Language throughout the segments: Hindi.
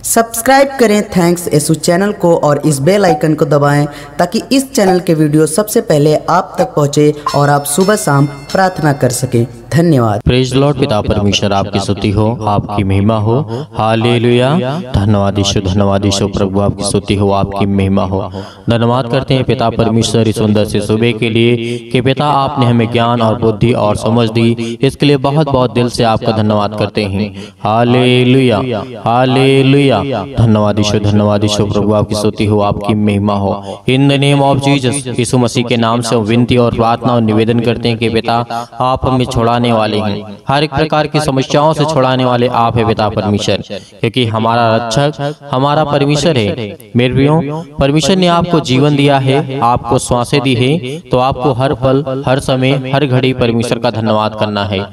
सब्सक्राइब करें थैंक्स यसु चैनल को और इस बेल आइकन को दबाएं ताकि इस चैनल के वीडियो सबसे पहले आप तक पहुंचे और आप सुबह शाम प्रार्थना कर सकें। धन्यवाद। Praise Lord. पिता परमेश्वर आपकी स्तुति हो, आपकी महिमा हो। हालेलुया। धन्यवाद यीशु प्रभु, आपकी स्तुति हो, आपकी महिमा हो। धन्यवाद करते हैं पिता परमेश्वर इस सुंदर से सुबह के लिए कि पिता आपने हमें ज्ञान और बुद्धि और समझ दी, इसके लिए बहुत बहुत दिल से आपका धन्यवाद करते हैं। Hallelujah hallelujah. धन्यवाद यीशु प्रभु, आपकी स्तुति हो, आपकी महिमा हो। In the name of Jesus, Yeshu Masih के नाम से विनती और प्रार्थना और निवेदन करते हैं कि पिता आप हमें छुड़ाने वाले हैं, हर एक प्रकार की समस्याओं से छुड़ाने वाले आप है पिता परमेश्वर, क्योंकि हमारा रक्षक हमारा परमेश्वर है। मेरे प्रियो, परमेश्वर ने आपको जीवन दिया है, आपको श्वासें दी है, तो आपको हर पल हर समय हर घड़ी परमेश्वर का धन्यवाद करना है।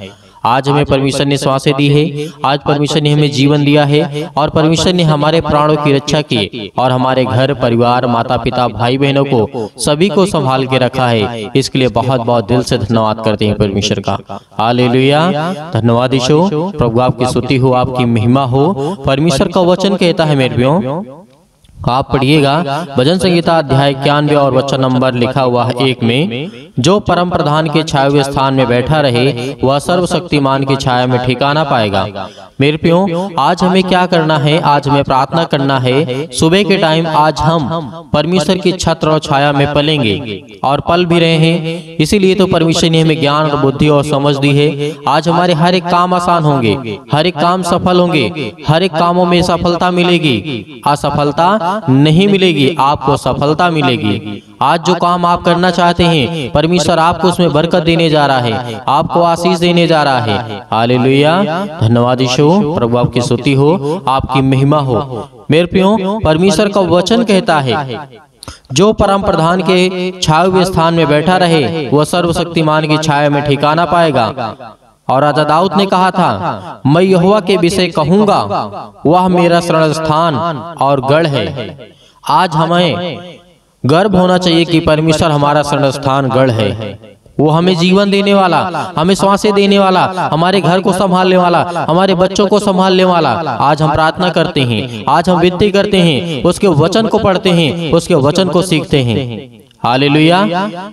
आज हमें परमेश्वर ने श्वासें दी है, आज परमेश्वर ने हमें जीवन दिया है और परमेश्वर ने हमारे प्राणों की रक्षा की और हमारे घर परिवार माता पिता भाई बहनों को सभी को संभाल के रखा है। इसके लिए बहुत बहुत दिल से धन्यवाद करते हैं परमेश्वर का। हालेलुया। धन्यवाद यीशु प्रभु, आपकी स्तुति हो, आपकी महिमा हो। परमेश्वर का वचन कहता है मेरे प्रियो, आप पढ़िएगा भजन संहिता अध्याय 91 और वचन नंबर लिखा हुआ है 1 में, जो परम प्रधान के छाए हुए स्थान में बैठा रहे वह सर्वशक्तिमान की छाया में ठिकाना पाएगा। मेरे प्रियो, आज हमें क्या करना है? आज हमें प्रार्थना करना है। सुबह के टाइम आज हम परमेश्वर की छत्र और छाया में पलेंगे और पल भी रहे हैं। इसीलिए तो परमेश्वर ने हमें ज्ञान और बुद्धि और समझ दी है। आज हमारे हर एक काम आसान होंगे, हर एक काम सफल होंगे, हर एक कामों में सफलता मिलेगी, असफलता नहीं मिलेगी, आपको सफलता मिलेगी। आज जो काम आप करना चाहते हैं परमेश्वर आपको उसमें बरकत देने जा रहा है, आपको आशीष देने जा रहा है। हालेलुया। धन्यवाद यीशु प्रभु, आपकी स्तुति हो, आपकी महिमा हो। मेरे प्रियो, परमेश्वर का वचन कहता है, जो परम प्रधान के छाए हुए स्थान में बैठा रहे वह सर्वशक्तिमान की छाया में ठिकाना पाएगा। और राजा दाऊद ने कहा था, मैं यहोवा के विषय कहूंगा, वह मेरा शरण स्थान और गढ़ है। आज हमें गर्व होना चाहिए कि परमेश्वर हमारा शरण स्थान गढ़ है। वो हमें जीवन देने वाला, हमें श्वासें देने वाला, हमारे घर को संभालने वाला, हमारे बच्चों को संभालने वाला। आज हम प्रार्थना करते हैं, आज हम विनती करते हैं, उसके वचन को पढ़ते हैं, उसके वचन को सीखते हैं। हालेलुया।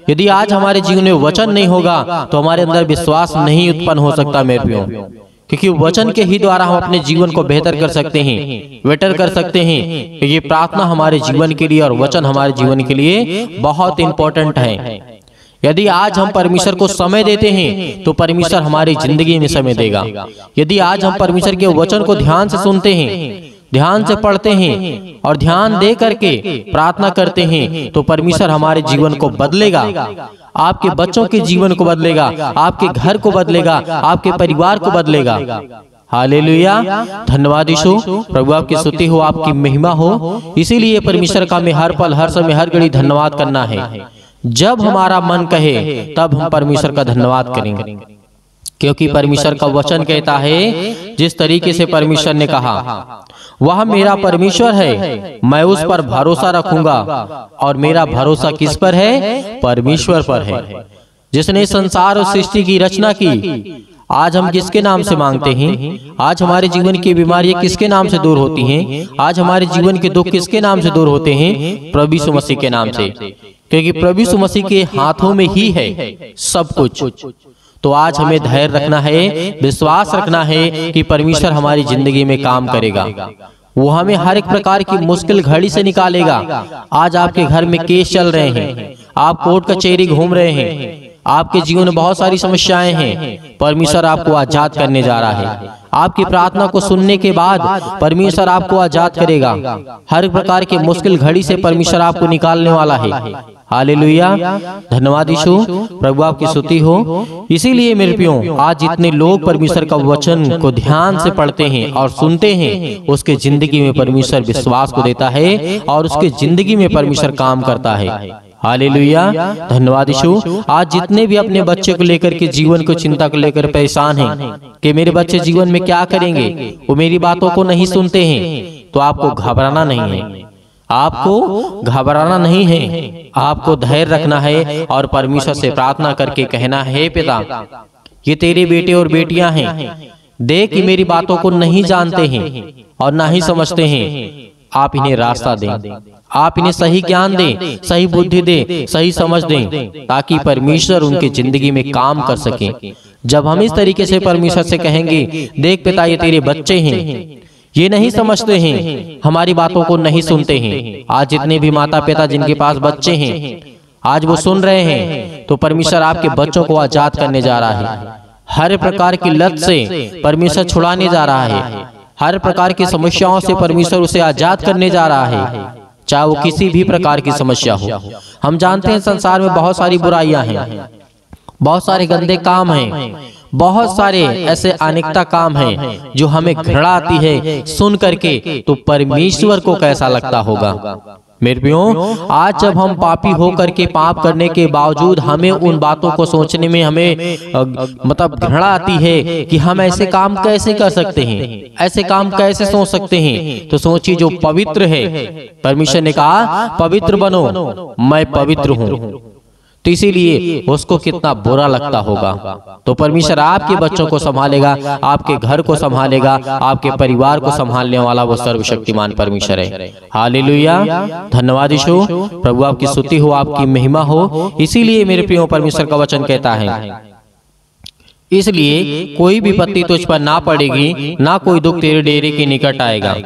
यदि आज हमारे जीवन में वचन नहीं होगा तो हमारे अंदर विश्वास नहीं उत्पन्न हो सकता मेरे प्रियो, क्योंकि वचन के ही द्वारा हम अपने जीवन को बेहतर कर सकते हैं, बेटर कर सकते हैं। ये प्रार्थना हमारे जीवन के लिए और वचन हमारे जीवन के लिए बहुत इंपॉर्टेंट है। यदि आज हम परमेश्वर को समय देते हैं तो परमेश्वर हमारी जिंदगी में समय देगा। यदि आज हम परमेश्वर के वचन को ध्यान से सुनते हैं, ध्यान से पढ़ते हैं और ध्यान दे करके प्रार्थना करते हैं तो परमेश्वर हमारे जीवन को बदलेगा, आपके बच्चों के जीवन को बदलेगा, आपके घर को बदलेगा, आपके परिवार को बदलेगा। हालेलुया। धन्यवाद यीशु प्रभु, आपकी स्तुति हो, आपकी महिमा हो। इसीलिए परमेश्वर का हमें हर पल हर समय हर घड़ी धन्यवाद करना है। जब हमारा मन कहे तब हम परमेश्वर का धन्यवाद करेंगे, क्योंकि परमेश्वर का वचन कहता है, जिस तरीके से परमेश्वर ने कहा, वह मेरा परमेश्वर है, मैं उस पर भरोसा रखूंगा। और मेरा भरोसा किस पर है? परमेश्वर पर है, जिसने संसार और सृष्टि की रचना की। आज हम किसके नाम से मांगते हैं? आज हमारे जीवन की बीमारियां किसके नाम से दूर होती हैं? आज हमारे जीवन के दुख किसके नाम से दूर होते हैं? प्रभु यीशु मसीह के नाम से, क्योंकि प्रभु यीशु मसीह के हाथों में ही है सब कुछ। तो आज हमें धैर्य रखना है, विश्वास रखना है कि परमेश्वर हमारी जिंदगी में काम करेगा। वो हमें हर एक प्रकार की मुश्किल घड़ी से निकालेगा। आज आपके घर में केस चल रहे हैं, आप कोर्ट कचहरी घूम रहे हैं, आपके जीवन में बहुत सारी समस्याएं हैं, परमेश्वर आपको आजाद करने जा रहा है। आपकी प्रार्थना को सुनने के बाद परमेश्वर आपको आजाद करेगा। हर प्रकार के मुश्किल घड़ी से परमेश्वर आपको निकालने वाला है। हालेलुया। धन्यवाद यीशु प्रभु, आपकी स्तुति हो। इसीलिए मेरे प्रियो, आज जितने लोग परमेश्वर का वचन को ध्यान से पढ़ते हैं और सुनते हैं, उसके जिंदगी में परमेश्वर विश्वास को देता है और उसके जिंदगी में परमेश्वर काम करता है। हालेलुया। धन्यवाद यीशु। आज जितने भी अपने बच्चे को लेकर के जीवन को चिंता को लेकर परेशान हैं कि मेरे बच्चे जीवन में क्या करेंगे, वो मेरी बातों को नहीं सुनते हैं, तो आपको घबराना नहीं है, आपको घबराना नहीं है, आपको धैर्य रखना है और परमेश्वर से प्रार्थना करके कहना है, पिता ये तेरे बेटे और बेटियां हैं, देख कि मेरी बातों को नहीं जानते हैं और ना ही समझते हैं। आप इन्हें रास्ता दें, आप इन्हें सही ज्ञान दें, सही बुद्धि दें, सही समझ दें, ताकि परमेश्वर उनकी जिंदगी में काम कर सके। जब हम इस तरीके से परमेश्वर से कहेंगे, देख पिता ये तेरे बच्चे हैं, ये नहीं समझते हैं, हमारी बातों को नहीं सुनते हैं। आज जितने भी माता पिता जिनके पास बच्चे हैं, आज वो सुन रहे हैं, तो परमेश्वर आपके बच्चों को आजाद करने जा रहा है। हर प्रकार की लत से परमेश्वर छुड़ाने जा रहा है। हर प्रकार की समस्याओं से परमेश्वर उसे आजाद करने जा रहा है, चाहे वो किसी भी प्रकार की समस्या हो। हम जानते हैं संसार में बहुत सारी बुराइयां हैं, बहुत सारे गंदे काम हैं, बहुत सारे ऐसे अनेकता काम हैं जो हमें घृणा आती है सुन करके। तो परमेश्वर को कैसा लगता होगा। मेरे प्रियो, आज जब हम पापी हो करके पाप करने के बावजूद हमें उन बातों को सोचने में हमें मतलब घृणा आती है कि हम ऐसे काम कैसे कर सकते हैं, ऐसे काम कैसे सोच सकते हैं। तो सोचिए, जो पवित्र है, परमेश्वर ने कहा पवित्र बनो, मैं पवित्र हूँ, तो इसीलिए उसको कितना बुरा लगता होगा। तो परमेश्वर आपके बच्चों को संभालेगा, आपके घर को संभालेगा, आपके परिवार को संभालने वाला वो सर्वशक्तिमान परमेश्वर है। हालेलुया, धन्यवाद यीशु। प्रभु आपकी स्तुति हो, आपकी महिमा हो। इसीलिए मेरे प्रियो, परमेश्वर का वचन कहता है, इसलिए कोई विपत्ति तुझ पर ना पड़ेगी, ना कोई दुख तेरे डेरे के निकट आएगा।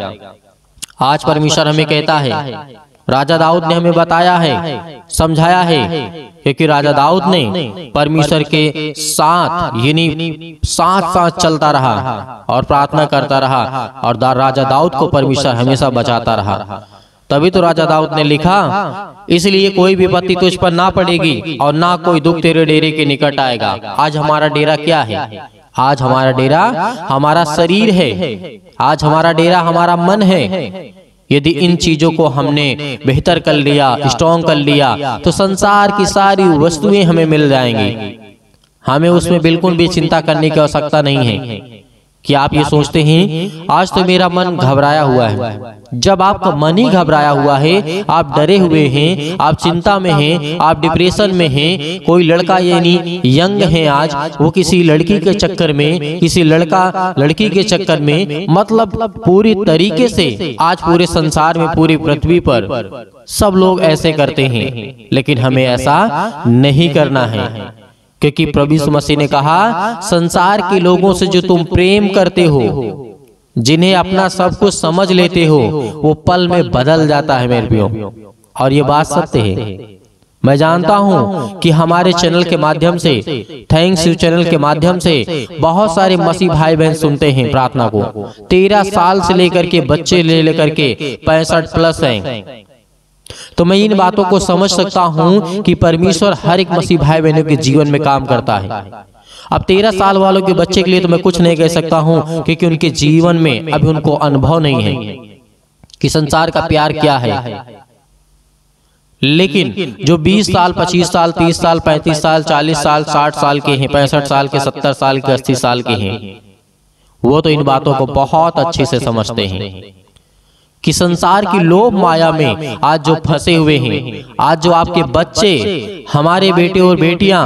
आज परमेश्वर हमें कहता है, राजा दाऊद ने हमें बताया है, समझाया है, क्योंकि राजा दाऊद ने परमेश्वर के साथ यानी साथ चलता रहा और प्रार्थना करता रहा, और राजा दाऊद को परमेश्वर हमेशा बचाता रहा। तभी तो राजा दाऊद ने लिखा, इसलिए कोई विपत्ति तुझ पर ना पड़ेगी और ना कोई दुख तेरे डेरे के निकट आएगा। आज हमारा डेरा क्या है? आज हमारा डेरा हमारा शरीर है, आज हमारा डेरा हमारा मन है। यदि इन चीजों को हमने बेहतर कर लिया, स्ट्रॉन्ग कर लिया, तो संसार की सारी वस्तुएं हमें मिल जाएंगी। हमें उसमें बिल्कुल भी चिंता करने की आवश्यकता नहीं है। कि आप ये सोचते हैं आज तो मेरा मन घबराया हुआ है। जब आपका मन ही घबराया हुआ है, आप डरे हुए हैं, आप चिंता में हैं, आप डिप्रेशन में हैं। कोई लड़का यानी यंग है आज, वो किसी लड़की के चक्कर में, किसी लड़का लड़की के चक्कर में, मतलब पूरी तरीके से आज पूरे संसार में, पूरी पृथ्वी पर सब लोग ऐसे करते हैं। लेकिन हमें ऐसा नहीं करना है, क्योंकि प्रभु यीशु मसीह ने कहा, संसार के लोगों से जो तुम प्रेम करते हो, जिन्हें अपना सब कुछ समझ लेते हो, वो पल में बदल जाता है मेरे प्रियो। और ये बात सत्य है। मैं जानता हूं कि हमारे चैनल के माध्यम से, थैंक्स यू चैनल के माध्यम से बहुत सारे मसीह भाई बहन सुनते हैं प्रार्थना को। 13 साल से लेकर के बच्चे ले लेकर के 65 प्लस हैं। तो मैं इन बातों को समझ सकता हूं कि परमेश्वर हर एक मसीह भाई बहनों के जीवन में काम करता है। अब 13 साल वालों के बच्चे के लिए तो मैं कुछ नहीं कह सकता हूं, क्योंकि उनके जीवन में अभी उनको अनुभव नहीं है कि संसार का प्यार क्या है। लेकिन जो 20 साल, 25 साल, 30 साल, 35 साल, 40 साल, 60 साल के हैं, 65 साल के, 70 साल के, 80 साल के हैं, वो तो इन बातों को बहुत अच्छे से समझते हैं कि संसार की लोभ माया में आज जो फंसे हुए हैं, आज जो आपके बच्चे, हमारे बेटे और बेटियां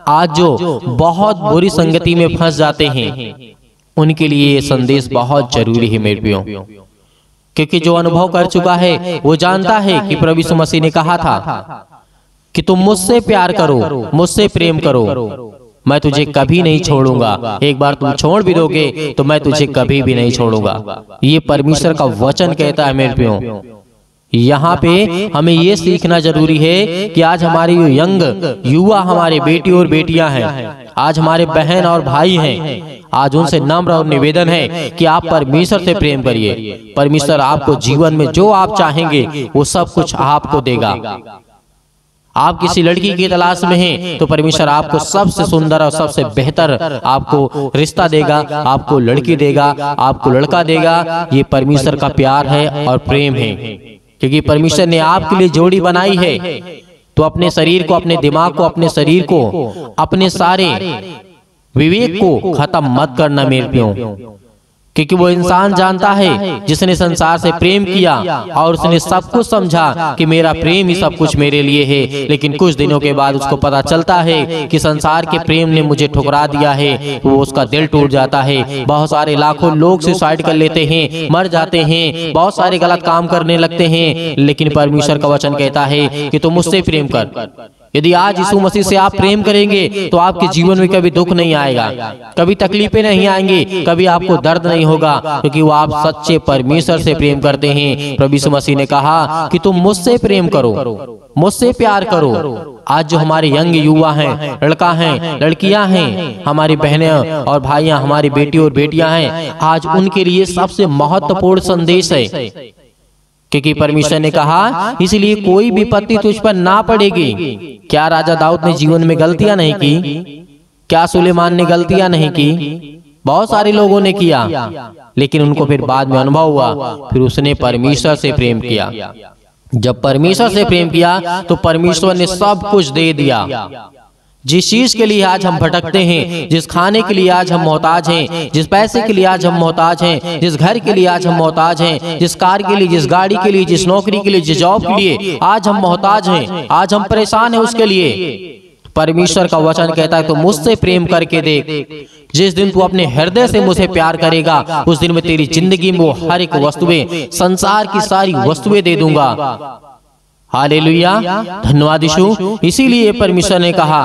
आज जो बहुत बुरी संगति में फंस जाते हैं, उनके लिए ये संदेश बहुत जरूरी है मेरे प्रियो। क्योंकि जो अनुभव कर चुका है वो जानता है कि प्रभु यीशु मसीह ने कहा था कि तुम मुझसे प्यार करो, मुझसे प्रेम करो, मैं तुझे कभी नहीं छोड़ूंगा। एक बार तुम छोड़ भी दोगे तो मैं तुझे कभी भी नहीं छोड़ूंगा। ये परमेश्वर का वचन कहता है मेरे प्रियो। यहाँ पे हमें ये सीखना जरूरी है कि आज हमारे यंग युवा, हमारे बेटी और बेटियां हैं, आज हमारे बहन और भाई हैं, आज उनसे नम्र और निवेदन है कि आप परमेश्वर से प्रेम करिए। परमेश्वर आपको जीवन में जो आप चाहेंगे वो सब कुछ आपको देगा। आप किसी लड़की की तलाश में हैं तो परमेश्वर आपको सबसे सुंदर और सबसे बेहतर आपको रिश्ता देगा, आपको लड़की देगा, आपको लड़का देगा। ये परमेश्वर का प्यार है और प्रेम है, क्योंकि परमेश्वर ने आपके लिए जोड़ी बनाई है। तो अपने शरीर को, अपने दिमाग को, अपने शरीर को, अपने सारे विवेक को खत्म मत करना मेरे प्रियो। क्योंकि वो इंसान जानता है जिसने संसार से प्रेम किया और उसने सब कुछ समझा कि मेरा प्रेम ही सब कुछ मेरे लिए है, लेकिन कुछ दिनों के बाद उसको पता चलता है कि संसार के प्रेम ने मुझे ठुकरा दिया है, वो उसका दिल टूट जाता है। बहुत सारे लाखों लोग सुसाइड कर लेते हैं, मर जाते हैं, बहुत सारे गलत काम करने लगते हैं, लेकिन परमेश्वर का वचन कहता है कि तुम मुझसे प्रेम कर। यदि आज यीशु मसीह से आप प्रेम करेंगे तो आपके जीवन में कभी दुख नहीं आएगा, कभी तकलीफें नहीं आएंगी, कभी आपको दर्द नहीं होगा, क्योंकि वो आप सच्चे परमेश्वर से प्रेम करते हैं। प्रभु यीशु मसीह ने कहा कि तुम मुझसे प्रेम करो, मुझसे प्यार करो। आज जो हमारे यंग युवा हैं, लड़का हैं, लड़कियां हैं, हमारी बहनें और भाइयां, हमारी बेटी और बेटियां हैं, आज उनके लिए सबसे महत्वपूर्ण संदेश है। क्योंकि परमेश्वर ने कहा इसलिए कोई विपत्ति तुझ पर ना पड़ेगी। क्या राजा दाऊद ने जीवन में गलतियां नहीं की? क्या सुलेमान ने गलतियां नहीं की? बहुत सारे लोगों ने किया, लेकिन उनको फिर बाद में अनुभव हुआ, फिर उसने परमेश्वर से प्रेम किया। जब परमेश्वर से प्रेम किया तो परमेश्वर ने सब कुछ दे दिया। जिस चीज के लिए आज हम भटकते हैं, जिस खाने के लिए आज हम मोहताज हैं, जिस पैसे के लिए आज हम मोहताज हैं, जिस घर के लिए आज हम मोहताज हैं, जिस कार के लिए, जिस गाड़ी के लिए, जिस नौकरी के लिए, जिस जॉब के लिए आज हम मोहताज हैं, आज हम परेशान हैं, उसके लिए परमेश्वर का वचन कहता है तो मुझसे प्रेम करके देख। जिस दिन तू अपने हृदय से मुझे प्यार करेगा, उस दिन मैं तेरी जिंदगी में वो हर एक वस्तुएं, संसार की सारी वस्तुएं दे दूंगा। हालेलुया, धन्यवाद यीशु। इसीलिए परमेश्वर ने कहा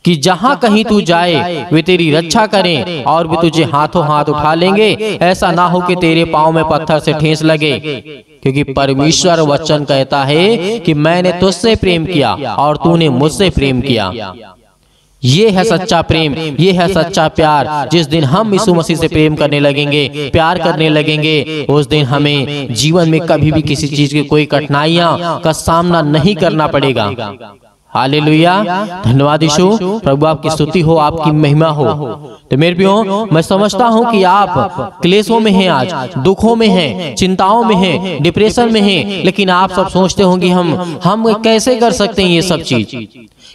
कि जहां कहीं तू जाए वे तेरी रक्षा करें और वे तुझे हाथों हाथ उठा लेंगे, ऐसा ना हो कि तेरे पांव में पत्थर से ठेस लगे। क्योंकि परमेश्वर वचन कहता है कि मैंने तुझसे प्रेम किया और तूने मुझसे प्रेम किया। ये है सच्चा प्रेम, ये है सच्चा प्यार। जिस दिन हम यीशु मसीह से प्रेम करने लगेंगे, प्यार करने लगेंगे, उस दिन हमें जीवन में कभी भी किसी चीज की कोई कठिनाइयां का सामना नहीं करना पड़ेगा। हालेलुया, धन्यवाद यीशु। प्रभु आपकी स्तुति हो, आपकी महिमा हो। तो मेरे प्रियो, मैं समझता हूँ कि आप क्लेशों में हैं, आज दुखों में हैं, चिंताओं में हैं, डिप्रेशन में हैं, लेकिन आप सब सोचते होंगे हम कैसे कर सकते हैं ये सब चीज,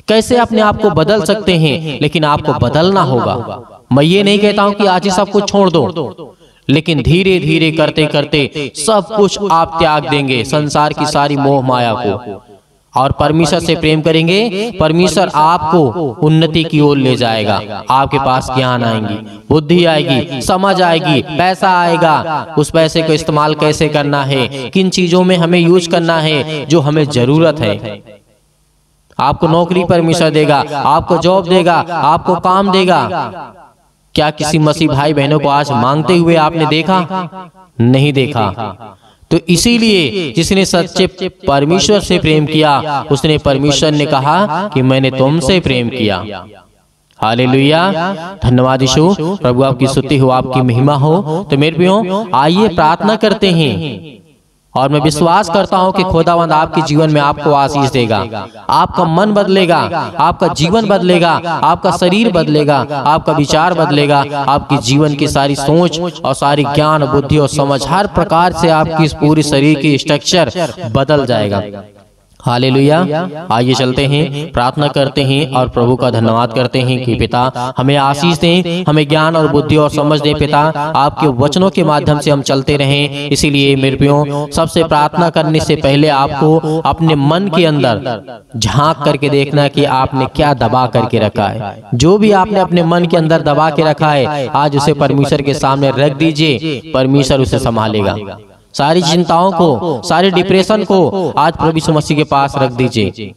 कैसे अपने आप को बदल सकते हैं। लेकिन आपको बदलना होगा। मैं ये नहीं कहता हूं कि आज ही सब कुछ छोड़ दो, लेकिन धीरे धीरे करते करते सब कुछ आप त्याग देंगे, संसार की सारी मोह माया को, और परमेश्वर से प्रेम करेंगे। परमेश्वर आपको उन्नति की ओर ले जाएगा। आपके पास ज्ञान आएंगी, बुद्धि आएगी, समझ आएगी, पैसा आएगा। उस पैसे को इस्तेमाल कैसे करना है, किन चीजों में हमें यूज करना है जो हमें जरूरत है। आपको नौकरी परमेश्वर देगा, आपको जॉब देगा, आपको काम देगा। क्या किसी मसीह भाई बहनों को आज मांगते हुए आपने देखा? नहीं देखा। तो इसीलिए जिसने सच्चे परमेश्वर से प्रेम किया, उसने परमेश्वर ने कहा कि मैंने तुमसे प्रेम किया। हालेलुया, धन्यवाद यीशु। प्रभु आपकी स्तुति हो, आपकी महिमा हो। तो मेरे प्रियो, आइए प्रार्थना करते हैं, और मैं विश्वास करता हूं कि खुदावंद आपके जीवन में आपको आशीष देगा। आपका मन बदलेगा, आपका जीवन बदलेगा, आपका शरीर बदलेगा, आपका विचार बदलेगा, आपकी जीवन की सारी सोच और सारी ज्ञान, बुद्धि और समझ, हर प्रकार से आपकी इस पूरी शरीर की स्ट्रक्चर बदल जाएगा। हालेलुया। आइए चलते हैं, प्रार्थना करते हैं और प्रभु का धन्यवाद करते हैं कि पिता हमें आशीष दें, हमें ज्ञान और बुद्धि और समझ दें। पिता, आपके वचनों के माध्यम से हम चलते रहें। इसीलिए मेरे प्रियो, सबसे प्रार्थना करने से पहले आपको अपने मन के अंदर झांक करके देखना कि आपने क्या दबा करके रखा है। जो भी आपने अपने मन के अंदर दबा के रखा है, आज उसे परमेश्वर के सामने रख दीजिए। परमेश्वर उसे संभालेगा। सारी चिंताओं को, सारे डिप्रेशन को आज प्रभु यीशु मसीह के पास रख दीजिए,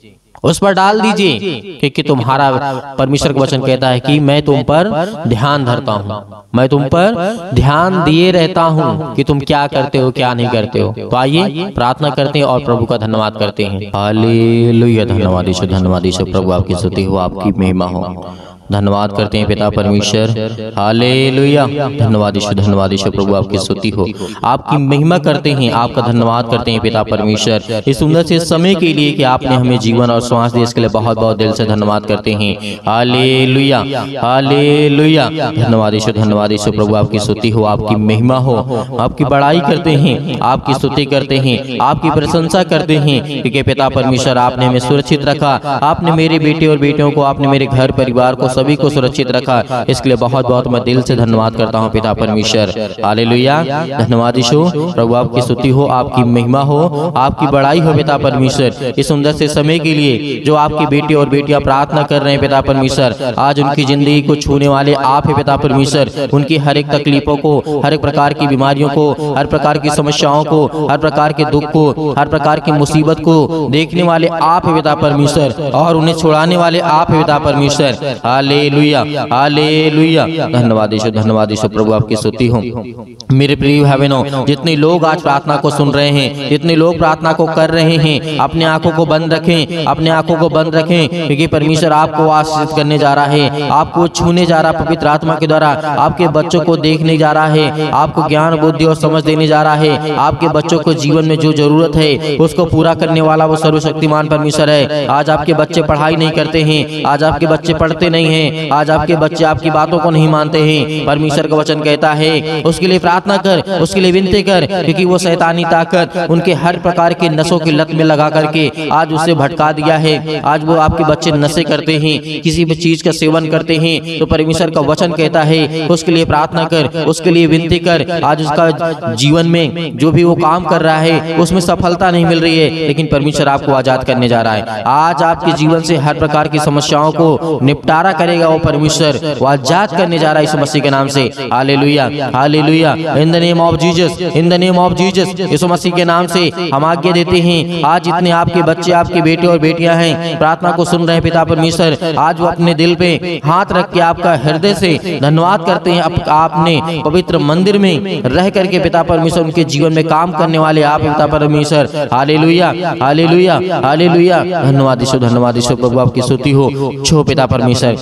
उस पर डाल दीजिए। क्योंकि तुम्हारा परमेश्वर का वचन कहता है कि मैं तुम पर ध्यान धरता हूँ, मैं तुम पर ध्यान दिए रहता हूँ कि तुम क्या करते हो, क्या नहीं करते हो। तो आइए प्रार्थना करते हैं और प्रभु का धन्यवाद करते हैं। हालेलुया, धन्यवाद यीशु, धन्यवाद यीशु। प्रभु आपकी स्तुति हो, आपकी महिमा हो। धन्यवाद करते हैं पिता परमेश्वर। हालेलुया, धन्यवाद यीशु, धन्यवाद यीशु। प्रभु आपकी स्तुति हो, आपकी महिमा करते हैं, आपका धन्यवाद करते हैं पिता परमेश्वर, इस सुंदर से समय के लिए कि आपने हमें जीवन और श्वास दिए, इसके लिए बहुत बहुत दिल से धन्यवाद करते हैं। हालेलुया, हालेलुया, धन्यवाद यीशु, धन्यवाद यीशु। प्रभु आपकी स्तुति हो, आपकी महिमा हो। आपकी बड़ाई करते हैं, आपकी स्तुति करते हैं, आपकी प्रशंसा करते हैं, क्योंकि पिता परमेश्वर आपने हमें सुरक्षित रखा। आपने मेरे बेटे और बेटियों को, आपने मेरे घर परिवार को सभी को सुरक्षित रखा। इसके लिए बहुत बहुत मैं दिल से धन्यवाद करता हूँ पिता परमेश्वर। हालेलुया, धन्यवाद यीशु। प्रभु आपकी स्तुति हो, आपकी महिमा हो, आपकी बड़ाई हो पिता परमेश्वर। इस सुंदर से समय के लिए जो आपके बेटे और बेटियां प्रार्थना कर रहे हैं पिता परमेश्वर, आज उनकी जिंदगी को छूने वाले आप है पिता परमेश्वर। उनकी हर एक तकलीफों को, हर एक प्रकार की बीमारियों को, हर प्रकार की समस्याओं को, हर प्रकार के दुख को, हर प्रकार की मुसीबत को देखने वाले आप है पिता परमेश्वर, और उन्हें छुड़ाने वाले आप है पिता परमेश्वर। हालेलुया, हालेलुया, धन्यवाद यीशु, धन्यवाद यीशु। प्रभु आपकी स्तुति हो। मेरे प्रिय भाई बहनों, जितने लोग आज प्रार्थना को सुन रहे हैं, जितने लोग प्रार्थना को कर रहे हैं, अपने आंखों को बंद रखें, अपने आंखों को बंद रखें, क्योंकि परमेश्वर आपको आशीषित करने जा रहा है, आपको छूने जा रहा है पवित्र आत्मा के द्वारा, आपके बच्चों को देखने जा रहा है, आपको ज्ञान बुद्धि और समझ देने जा रहा है। आपके बच्चों को जीवन में जो जरूरत है उसको पूरा करने वाला वो सर्वशक्तिमान परमेश्वर है। आज आपके बच्चे पढ़ाई नहीं करते हैं, आज आपके बच्चे पढ़ते नहीं हैं, आज आपके बच्चे आपकी बातों को नहीं मानते हैं। परमेश्वर का वचन कहता है उसके लिए प्रार्थना कर, उसके लिए विनती कर, क्योंकि वो शैतानी ताकत उनके हर प्रकार के नशों की लत में लगा करके आज उसे भटका दिया है। आज वो आपके बच्चे नशे करते हैं, किसी भी चीज का सेवन करते हैं, तो परमेश्वर का वचन कहता है उसके लिए प्रार्थना कर, उसके लिए विनती कर। आज उसका जीवन में जो भी वो काम कर रहा है उसमें सफलता नहीं मिल रही है, लेकिन परमेश्वर आपको आजाद करने जा रहा है। आज आपके जीवन से हर प्रकार की समस्याओं को निपटारा करेगा वो परमेश्वर, वो आजाद करने जा रहा है यीशु मसीह के नाम से। Hallelujah, hallelujah, in the name of Jesus, in the name of Jesus. Yeshu Masih के नाम से हम आज्ञा देते हैं, आज जितने आपके बच्चे, आपके बेटे और बेटियां हैं, प्रार्थना को सुन रहे हैं पिता परमेश्वर, आज वो अपने दिल पे हाथ रख के आपका हृदय से धन्यवाद करते हैं। आपने पवित्र मंदिर में रह करके पिता परमेश्वर उनके जीवन में काम करने वाले आप पिता परमेश्वर। हालेलुया, हालेलुया, हालेलुया, धन्यवाद यीशु, धन्यवाद यीशु। प्रभु आपकी स्तुति हो। छो पिता परमेश्वर,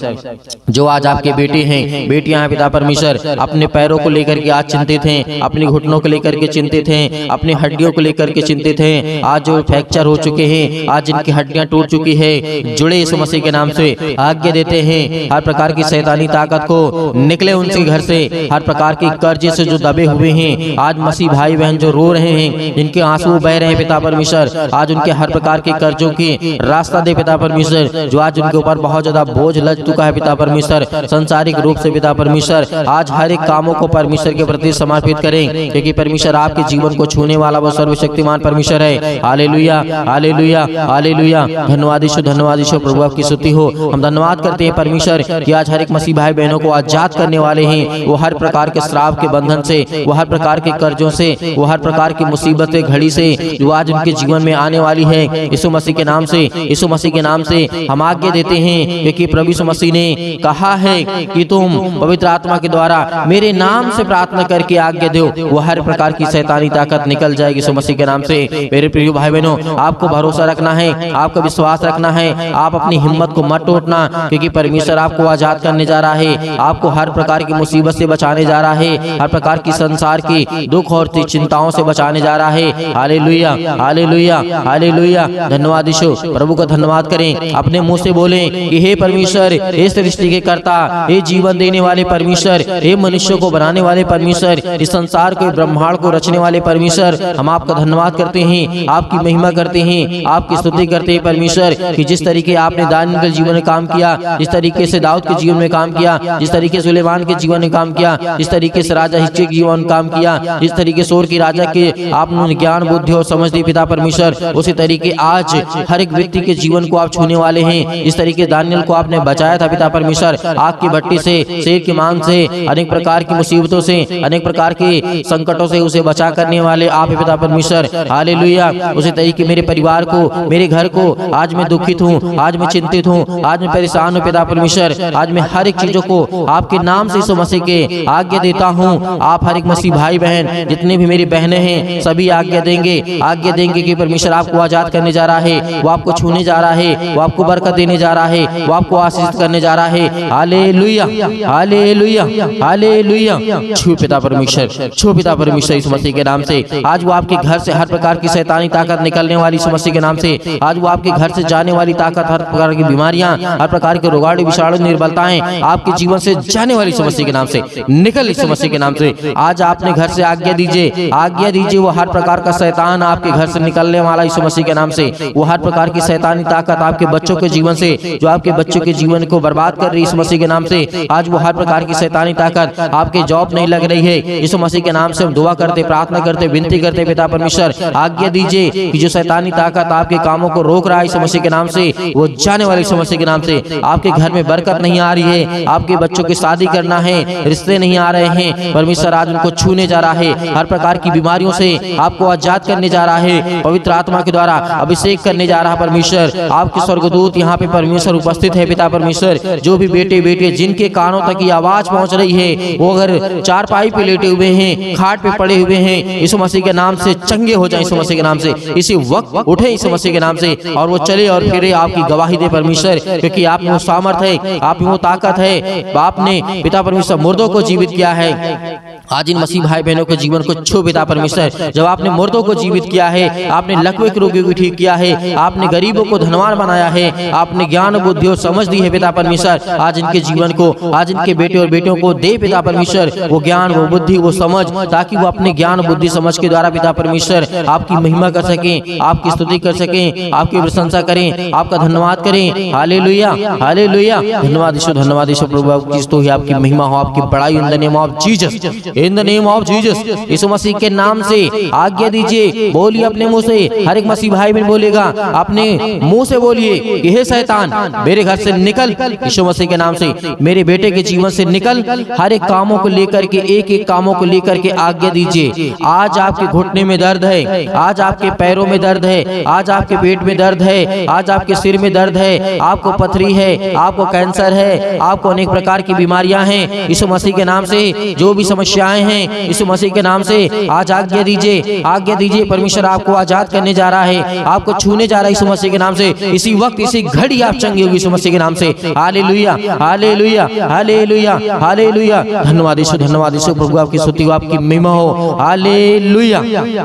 जो आज आपके बेटे हैं, बेटियां हैं पिता परमेश्वर, अपने पैरों को लेकर के आज चिंतित हैं, अपने घुटनों को लेकर के चिंतित हैं, अपनी हड्डियों को लेकर के चिंतित हैं, आज जो फ्रैक्चर हो चुके हैं, आज जिनकी हड्डियां टूट चुकी है, जुड़े यीशु मसीह के नाम से आज्ञा देते हैं हर प्रकार की शैतानी ताकत को निकले उनके घर से, हर प्रकार की कर्ज से जो दबे हुए हैं, आज मसीह भाई बहन जो रो रहे हैं, जिनके आंसू बह रहे हैं पिता परमेश्वर, आज उनके हर प्रकार के कर्जों की रास्ता दे पिता परमेश्वर। जो आज उनके ऊपर बहुत ज्यादा बोझ लग चुका है पिता परमेश्वर, संसारिक रूप से पिता परमेश्वर, आज हर एक कामों को परमेश्वर के प्रति समर्पित करें, क्योंकि परमेश्वर आपके जीवन को छूने वाला वो सर्वशक्तिमान परमेश्वर है। हालेलुया, हालेलुया, हालेलुया, धन्यवाद यीशु, धन्यवाद यीशु। प्रभु आपकी स्तुति हो। हम धन्यवाद करते हैं परमेश्वर कि आज हर एक मसीह भाई बहनों को आजाद करने वाले हैं। वो हर प्रकार के श्राप के बंधन से, वो हर प्रकार के कर्जों से, वो हर प्रकार की मुसीबत घड़ी से जो आज उनके जीवन में आने वाली है, यीशु मसीह के नाम से, यीशु मसीह के नाम से हम आज्ञा देते हैं, क्योंकि प्रभु यीशु मसीह ने कहा है कि तुम पवित्र आत्मा के द्वारा मेरे नाम से प्रार्थना करके आज्ञा दो, वो हर प्रकार की शैतानी ताकत निकल जाएगी यीशु मसीह के नाम से। मेरे प्रिय भाई बहनों, आपको भरोसा रखना है, आपका विश्वास रखना है, आप अपनी हिम्मत को मत टूटना, क्योंकि परमेश्वर आपको आजाद करने जा रहा है, आपको हर प्रकार की मुसीबत से बचाने जा रहा है, हर प्रकार की संसार की दुख और चिंताओं से बचाने जा रहा है। हालेलुया, हालेलुया, हालेलुया, धन्यवाद यीशु। प्रभु का धन्यवाद करें, अपने मुंह से बोलें कि हे परमेश्वर, हे सृष्टि के कर्ता, हे जीवन देने वाले परमेश्वर, हे मनुष्य को बनाने वाले परमेश्वर, इस संसार को, ब्रह्मांड को रचने वाले परमेश्वर, हम आपका धन्यवाद करते हैं, आपकी महिमा करते हैं, आपकी स्तुति करते हैं परमेश्वर, कि जिस तरीके आपने दानियल के जीवन में काम किया, जिस तरीके से दाऊद के जीवन में काम किया, जिस तरीके से सुलेमान के जीवन में काम किया, जिस तरीके से राजा हिजकिय्याह के जीवन में काम किया, जिस तरीके से सोर की राजा के आपने ज्ञान बुद्धि और समझ दी पिता परमेश्वर, उसी तरीके आज हर एक व्यक्ति के जीवन को आप छूने वाले हैं। इस तरीके दानियल को आपने बचाया था पिता परमेश्वर, आग की भट्टी से, शेर के मांस से, अनेक प्रकार की मुसीबतों से, अनेक प्रकार के संकटों से उसे बचा करने वाले आप पिता परमेश्वर। हालेलुया। उसी तरीके मेरे परिवार को, मेरे घर को, आज मैं दुखित हूँ, आज मैं चिंतित हूँ, आज मैं परेशान हूँ पिता परमेश्वर, आज मैं हर एक चीजों को आपके नाम से यीशु मसीह के आज्ञा देता हूँ। आप हर एक मसीह भाई बहन, जितने भी मेरी बहनें हैं, सभी आज्ञा देंगे कि परमेश्वर आपको आजाद करने जा रहा है, वो आपको छूने जा रहा है, वो आपको बरकत देने जा रहा है, वो आपको आशीष करने जा रहा है। Hallelujah, hallelujah, hallelujah. छू पिता परमेश्वर, छू पिता परमेश्वर यीशु मसीह के नाम से। आज वो आपके घर से हर प्रकार की शैतानी ताकत निकलने वाली यीशु मसीह के नाम से। आज वो आपके घर से जाने वाली ताकत, हर प्रकार की बीमारियां, हर प्रकार के रोगाणु, विषाणु, निर्बलताएं आपके जीवन से जाने वाली यीशु मसीह के नाम से निकल, यीशु मसीह के नाम से। आज आपने घर से आज्ञा दीजिए, आज्ञा दीजिए, वो हर प्रकार का शैतान आपके घर से निकलने वाला यीशु मसीह के नाम से। वो हर प्रकार की शैतानी ताकत आपके बच्चों के जीवन से, जो आपके बच्चों के जीवन को बर्बाद कर रही है यीशु मसीह के नाम से। आज वो हर प्रकार की शैतानी ताकत, आपके जॉब नहीं लग रही है, यीशु मसीह के नाम से हम दुआ करते, प्रार्थना करते, विनती करते पिता परमेश्वर आज्ञा दीजिए कि जो शैतानी ताकत आपके कामों को रोक रहा है यीशु मसीह के नाम से, वो जाने वाले यीशु मसीह के नाम से। आपके घर में बरकत नहीं आ रही है, आपके बच्चों की शादी करना है, रिश्ते नहीं आ रहे हैं, परमेश्वर आज उनको छूने जा रहा है, हर प्रकार की बीमारियों से आपको आजाद करने जा रहा है, पवित्र आत्मा के द्वारा अभिषेक करने जा रहा है परमेश्वर। आपके स्वर्गदूत यहाँ पे परमेश्वर उपस्थित है पिता परमेश्वर। जो भी बेटे बेटे जिनके कानों तक ये आवाज पहुंच रही है, वो अगर चारपाई पे लेटे हुए हैं, खाट पे पड़े हुए हैं, यीशु मसीह के नाम से चंगे हो जाए यीशु मसीह के नाम से, इसी वक्त उठे यीशु मसीह के नाम से और वो चले और फिरे आपकी गवाही दे परमेश्वर, क्योंकि आप में वो सामर्थ है, आप में वो ताकत है। आपने पिता परमेश्वर मुर्दों को जीवित किया है। आज इन मसीह भाई बहनों के जीवन को छू पिता परमेश्वर। जब आपने मुर्दों को जीवित किया है, आपने लकवे के रोगियों को ठीक किया है, आपने गरीबों को धनवान बनाया है, आपने ज्ञान बुद्धि और समझ दी है पिता परमेश्वर। आज इनके जीवन को, आज इनके बेटे और बेटियों को दे पिता परमेश्वर वो ज्ञान, वो बुद्धि, वो समझ, ताकि वो अपने ज्ञान बुद्धि समझ के द्वारा पिता परमेश्वर आपकी महिमा कर सकें, आपकी स्तुति कर सकें, आपकी प्रशंसा करें, आपका धन्यवाद करें। Hallelujah, hallelujah. धन्यवाद यीशु, धन्यवाद यीशु प्रभु, आपकी स्तुति, आपकी महिमा हो, आपकी बड़ाई in the name of Jesus, in the name of Jesus. Yeshu Masih के नाम से आज्ञा दीजिए, बोलिए अपने मुंह से, हर एक मसीह भाई बहन बोलेगा, अपने मुंह से बोलिए कि हे शैतान मेरे घर से निकल, यीशु मसीह के नाम से मेरे बेटे के जीवन से निकल। हर एक कामों को लेकर के, एक एक कामों को लेकर के आज्ञा दीजिए। आज आपके घुटने में दर्द है, आज आपके पैरों में दर्द है, आज आपके पेट में दर्द है, आज आपके सिर में दर्द है, आपको पथरी है, आपको कैंसर है, आपको अनेक प्रकार की बीमारियां हैं, यीशु मसीह के नाम से जो भी समस्याएं हैं यीशु मसीह के नाम से आज आज्ञा दीजिए, आज्ञा दीजिए। परमेश्वर आपको आजाद करने जा रहा है, आपको छूने जा रहा है यीशु मसीह के नाम से। इसी वक्त, इसी घड़ी आप चंगे होगी यीशु मसीह के नाम से। Hallelujah, hallelujah, hallelujah, hallelujah. धन्यवाद यीशु, धन्यवाद यीशु प्रभु, आपकी स्तुति हो, आपकी महिमा हो। Hallelujah,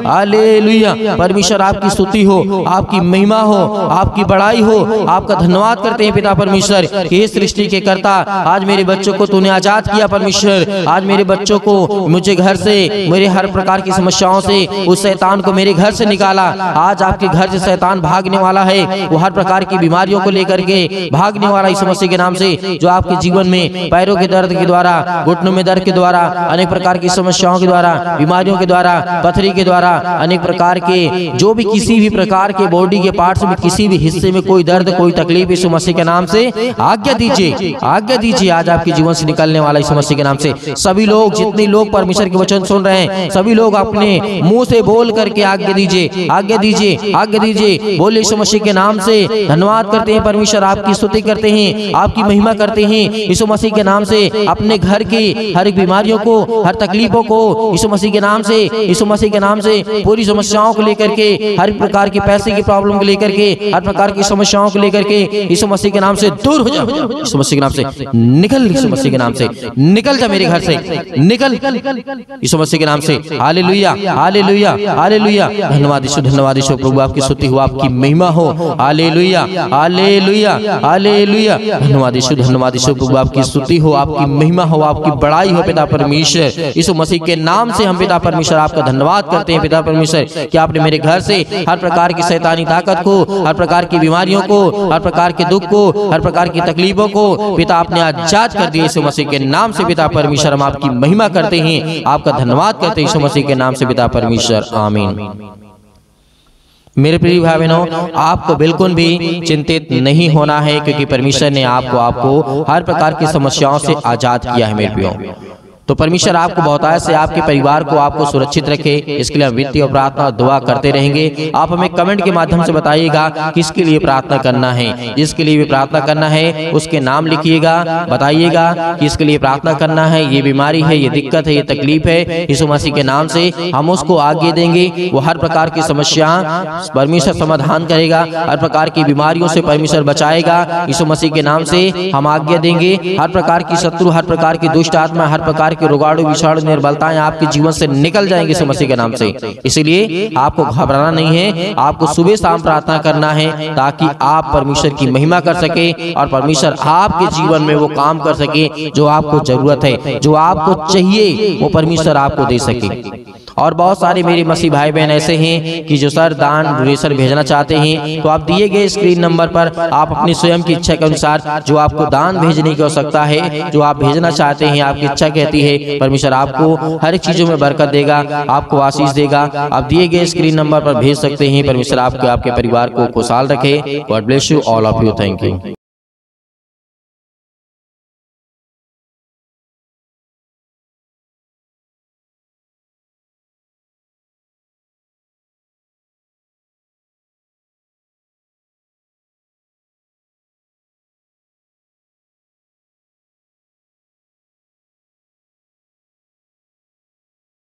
hallelujah. परमेश्वर आपकी स्तुति हो, आपकी महिमा हो, आपकी बड़ाई हो। आपका धन्यवाद करते हैं पिता परमेश्वर कि हे सृष्टि के कर्ता, आज मेरे बच्चों को तूने आजाद किया परमेश्वर। आज मेरे बच्चों को, मुझे घर से, मेरे हर प्रकार की समस्याओं से, उस शैतान को मेरे घर से निकाला। आज आपके घर से शैतान भागने वाला है, वो हर प्रकार की बीमारियों को लेकर के भागने वाला यीशु मसीह के नाम से। जो आपके जीवन में पैरों के दर्द के द्वारा, घुटनों में दर्द के द्वारा, अनेक प्रकार की समस्याओं के द्वारा, बीमारियों के द्वारा, पथरी के द्वारा, अनेक प्रकार के जो भी किसी भी प्रकार के बॉडी के पार्ट्स में किसी भी हिस्से में कोई दर्द, कोई तकलीफ, यीशु मसीह के नाम से आज्ञा दीजिए, आज्ञा दीजिए। आज आपके जीवन से निकलने वाला यीशु मसीह के नाम से सभी लोग, जितने लोग परमेश्वर के वचन सुन रहे हैं, सभी लोग अपने मुंह से बोल करके आज्ञा दीजिए, आज्ञा दीजिए, आज्ञा दीजिए। बोले यीशु मसीह के नाम से धन्यवाद करते हैं परमेश्वर, आपकी स्तुति करते हैं, आपकी महिमा करते हैं यीशु मसीह के नाम से। अपने घर की हर एक बीमारियों को, हर तकलीफों को यीशु मसीह के नाम से, यीशु मसीह के नाम से पूरी समस्याओं को लेकर के, हर प्रकार की पैसे की प्रॉब्लम को लेकर के, हर प्रकार की समस्याओं को लेकर के यीशु मसीह के नाम से दूर हो जाओ, यीशु मसीह के नाम से निकल, यीशु मसीह के नाम से निकल जा मेरे घर से, निकल यीशु मसीह के नाम से। Hallelujah, hallelujah, hallelujah. धन्यवाद यीशु, धन्यवाद यीशु प्रभु, आपकी स्तुति हो, आपकी महिमा हो। Hallelujah, hallelujah, hallelujah. धन्यवाद यीशु, धन्यवाद यीशु प्रभु, आपकी स्तुति हो, आपकी महिमा हो, आपकी बड़ाई हो पिता परमेश्वर। यीशु मसीह के नाम से हम पिता परमेश्वर आपका धन्यवाद करते हैं पिता परमेश्वर कि आपने मेरे घर से हर प्रकार की शैतानी ताकत को, हर प्रकार की बीमारियों को, हर प्रकार के दुख को, हर प्रकार की तकलीफों को पिता आपने आजाद कर दिया यीशु मसीह के नाम से पिता परमेश्वर। हम आपकी महिमा करते हैं, आपका धन्यवाद करते हैं यीशु मसीह के नाम से पिता परमेश्वर, आमीन। मेरे प्रिय भाई बहनों, आपको बिल्कुल भी चिंतित नहीं होना है, क्योंकि परमेश्वर ने आपको हर प्रकार की समस्याओं से आजाद किया है मेरे प्रियो। तो परमेश्वर आपको बहुतायत से, आपके परिवार को, आपको सुरक्षित रखे, इसके लिए हम विनती और प्रार्थना और दुआ करते रहेंगे। आप हमें कमेंट के माध्यम से बताइएगा किसके लिए प्रार्थना करना है। जिसके लिए भी प्रार्थना करना है उसके नाम लिखिएगा, बताइएगा कि इसके लिए प्रार्थना करना है, ये बीमारी है, ये दिक्कत है, ये तकलीफ है, यीशु मसीह के नाम से हम उसको आगे देंगे। वो हर प्रकार की समस्या परमेश्वर समाधान करेगा, हर प्रकार की बीमारियों से परमेश्वर बचाएगा। यीशु मसीह के नाम से हम आज्ञा देंगे, हर प्रकार की शत्रु, हर प्रकार की दुष्ट आत्मा, हर प्रकार के रोगाणु, विषाणु, निर्बलताएं आपके जीवन से निकल जाएंगे यीशु मसीह के नाम से। इसलिए आपको घबराना नहीं है, आपको सुबह शाम प्रार्थना करना है ताकि आप परमेश्वर की महिमा कर सके और परमेश्वर आपके जीवन में वो काम कर सके जो आपको जरूरत है, जो आपको चाहिए वो परमेश्वर आपको दे सके। और बहुत सारे मेरे मसीह भाई बहन ऐसे हैं कि जो सर दान डोनेशन भेजना चाहते हैं, तो आप दिए गए स्क्रीन नंबर पर आप अपनी स्वयं की इच्छा के अनुसार जो आपको दान भेजने की आवश्यकता है, जो आप भेजना चाहते हैं, आपकी इच्छा कहती है, परमेश्वर आपको हर एक चीजों में बरकत देगा, आपको आशीष देगा। आप दिए गए स्क्रीन नंबर पर भेज सकते हैं। परमेश्वर आपके परिवार को खुशहाल रखे। God bless you all of you. Thank you.